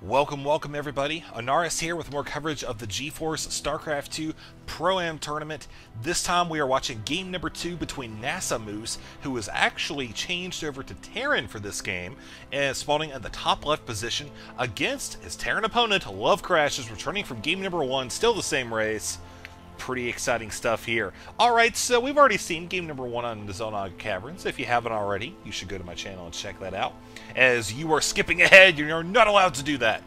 Welcome everybody. Anaris here with more coverage of the GeForce StarCraft 2 Pro-Am tournament. This time we are watching game number 2 between NASAMoose, who was actually changed over to Terran for this game, and spawning in the top left position against his Terran opponent, LoveCrashes, returning from game number 1, still the same race. Pretty exciting stuff here. Alright, so we've already seen game number 1 on the Zonog Caverns. If you haven't already, you should go to my channel and check that out. As you are skipping ahead, you're not allowed to do that.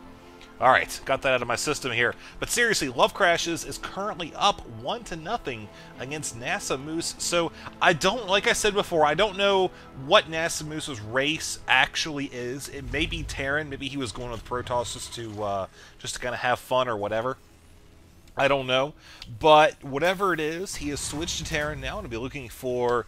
Alright, got that out of my system here. But seriously, LoveCrashes is currently up 1-0 against NASAMoose. So I don't, like I said before, I don't know what NASAMoose's race actually is. It may be Terran, maybe he was going with Protoss just to kind of have fun or whatever. I don't know, but whatever it is, he has switched to Terran now and will be looking for,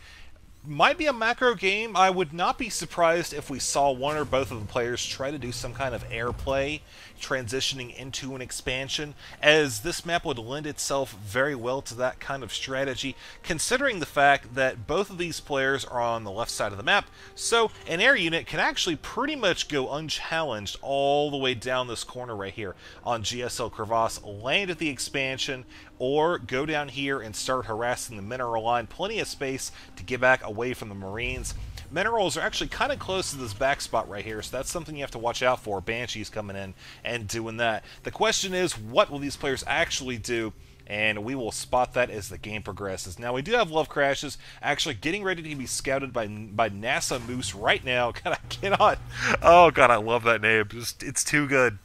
might be a macro game. I would not be surprised if we saw one or both of the players try to do some kind of airplay, transitioning into an expansion, as this map would lend itself very well to that kind of strategy, considering the fact that both of these players are on the left side of the map, so an air unit can actually pretty much go unchallenged all the way down this corner right here on GSL Crevasse, land at the expansion, or go down here and start harassing the mineral line. Plenty of space to get back away from the Marines. Minerals are actually kind of close to this back spot right here, so that's something you have to watch out for. Banshees coming in and doing that. The question is, what will these players actually do? And we will spot that as the game progresses. Now, we do have LoveCrashes actually getting ready to be scouted by NASAMoose right now. God, I cannot. Oh, God, I love that name. It's too good.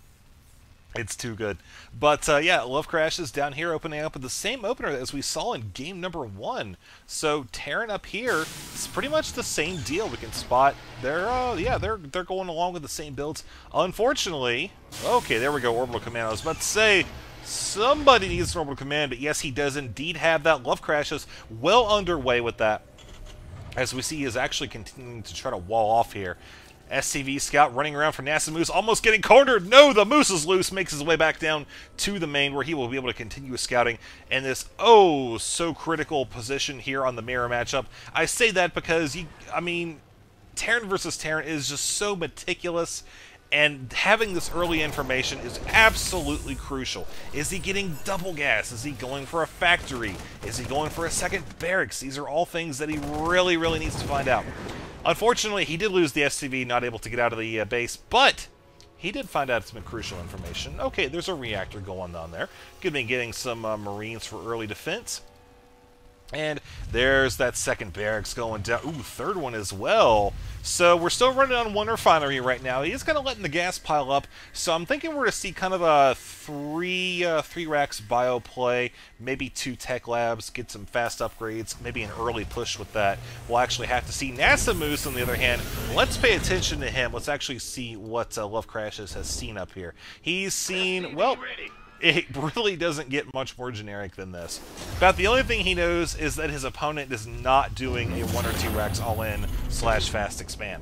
It's too good. But, yeah, LoveCrashes down here opening up with the same opener as we saw in game number 1. So, Terran up here, it's pretty much the same deal. We can spot, they're going along with the same builds. Unfortunately, okay, there we go, Orbital Command. I was about to say, somebody needs an Orbital Command, but yes, he does indeed have that. LoveCrashes well underway with that. As we see, he is actually continuing to try to wall off here. SCV Scout running around for NASAMoose, almost getting cornered. No, the Moose is loose, makes his way back down to the main, where he will be able to continue scouting in this so critical position here on the mirror matchup. I say that because, Terran versus Terran is just so meticulous, and having this early information is absolutely crucial. Is he getting double gas? Is he going for a factory? Is he going for a second barracks? These are all things that he really needs to find out. Unfortunately, he did lose the SCV, not able to get out of the base, but he did find out some crucial information. Okay, there's a reactor going on there. Could be getting some Marines for early defense. And there's that second barracks going down. Ooh, third one as well. So we're still running on one refinery right now. He is kind of letting the gas pile up. So I'm thinking we're going to see kind of a three racks bio play, maybe 2 tech labs, get some fast upgrades, maybe an early push with that. We'll actually have to see. NASAMoose, on the other hand, let's pay attention to him. Let's actually see what LoveCrashes has seen up here. He's seen, well, it really doesn't get much more generic than this. About the only thing he knows is that his opponent is not doing a 1 or 2 racks all-in / fast expand.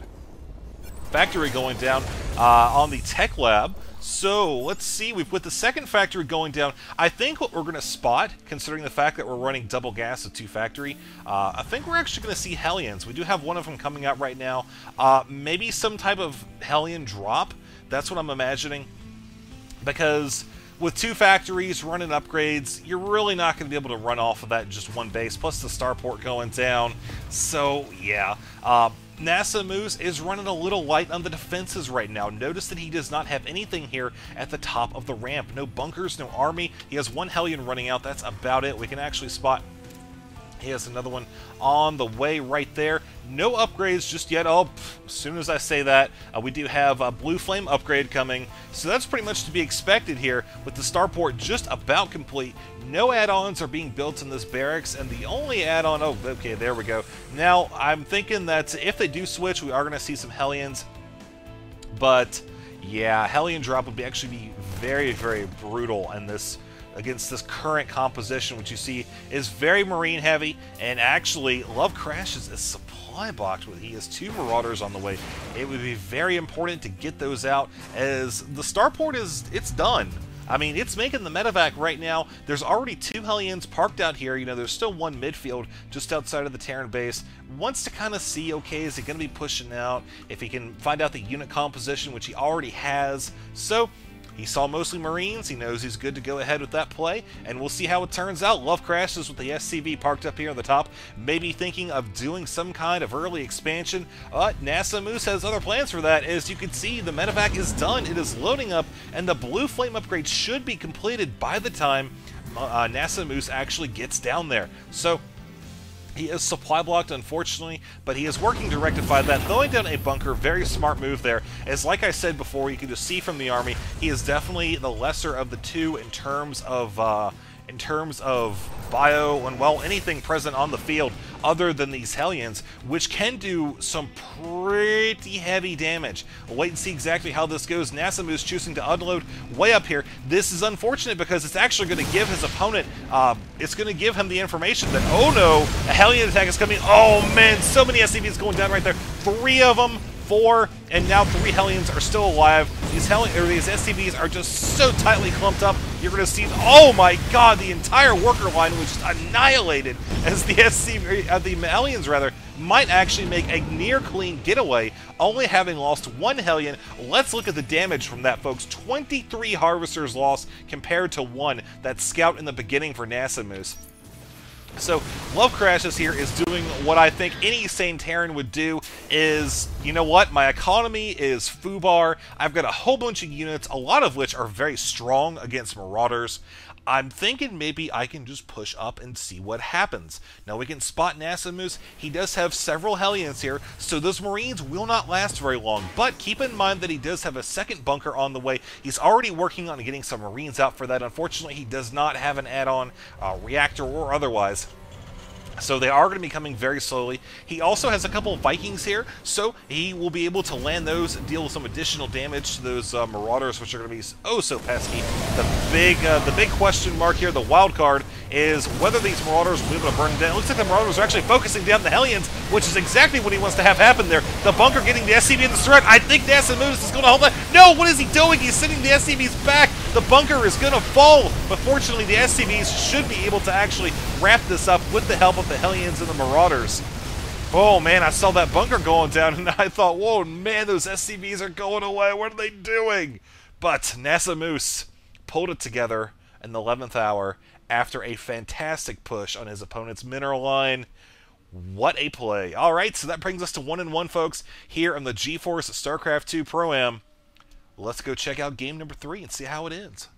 Factory going down on the tech lab. So let's see, with the second factory going down, I think what we're going to spot, considering the fact that we're running double gas at 2 factory, I think we're actually going to see Hellions. We do have one of them coming out right now. Maybe some type of Hellion drop. That's what I'm imagining. Because with 2 factories running upgrades, you're really not going to be able to run off of that in just one base, plus the starport going down. So, yeah. NASAMoose is running a little light on the defenses right now. Notice that he does not have anything here at the top of the ramp. No bunkers, no army. He has 1 Hellion running out. That's about it. We can actually spot he has another one on the way right there. No upgrades just yet. Oh, as soon as I say that, we do have a Blue Flame upgrade coming. So that's pretty much to be expected here with the starport just about complete. No add-ons are being built in this barracks, and the only add-on... Oh, okay, there we go. Now, I'm thinking that if they do switch, we are going to see some Hellions. But, yeah, Hellion drop would actually be very brutal in this... against this current composition, which you see is very Marine heavy, and actually LoveCrashes is supply blocked with. He has 2 Marauders on the way. It would be very important to get those out, as the starport it's done. I mean, it's making the medevac right now. There's already 2 Hellions parked out here. You know, there's still 1 midfield just outside of the Terran base. Wants to kind of see, okay, is he going to be pushing out? If he can find out the unit composition, which he already has. So he saw mostly Marines. He knows he's good to go ahead with that play, and we'll see how it turns out. LoveCrashes with the SCV parked up here on the top, maybe thinking of doing some kind of early expansion. NASAMoose has other plans for that. As you can see, the medevac is done. It is loading up, and the blue flame upgrade should be completed by the time NASAMoose actually gets down there. So he is supply blocked, unfortunately, but he is working to rectify that, throwing down a bunker. Very smart move there. As like I said before, you can just see from the army, he is definitely the lesser of the two in terms of bio and, well, anything present on the field other than these Hellions, which can do some pretty heavy damage. We'll wait and see exactly how this goes. NASAMoose choosing to unload way up here. This is unfortunate because it's actually going to give his opponent, it's going to give him the information that, oh no, a Hellion attack is coming. Oh man, so many SCVs going down right there. 3 of them. 4, and now 3 Hellions are still alive. These SCVs are just so tightly clumped up. You're going to see, oh my god, the entire worker line was just annihilated as the the Hellions rather might actually make a near clean getaway, only having lost 1 Hellion. Let's look at the damage from that, folks. 23 Harvesters lost compared to 1. That scout in the beginning for NASAMoose. So, LoveCrashes here is doing what I think any sane Terran would do is, you know what, my economy is foobar, I've got a whole bunch of units, a lot of which are very strong against Marauders. I'm thinking maybe I can just push up and see what happens. Now we can spot NASAMoose. He does have several Hellions here, so those Marines will not last very long. But keep in mind that he does have a second bunker on the way. He's already working on getting some Marines out for that. Unfortunately, he does not have an add-on reactor or otherwise. So they are going to be coming very slowly. He also has a couple of Vikings here, so he will be able to land those and deal with some additional damage to those Marauders, which are going to be oh so pesky. The big question mark here, the wild card, is whether these Marauders will be able to burn down. It looks like the Marauders are actually focusing down the Hellions, which is exactly what he wants to have happen there. The bunker getting the SCV in the threat. I think NASAMoose is going to hold that. No, what is he doing? He's sending the SCVs back. The bunker is going to fall, but fortunately the SCVs should be able to actually wrap this up with the help of the Hellions and the Marauders. Oh man, I saw that bunker going down and I thought, whoa man, those SCVs are going away. What are they doing? But NASAMoose pulled it together in the 11th hour after a fantastic push on his opponent's mineral line. What a play. Alright, so that brings us to 1-1, folks, here on the GeForce StarCraft 2 Pro-Am. Let's go check out game number 3 and see how it ends.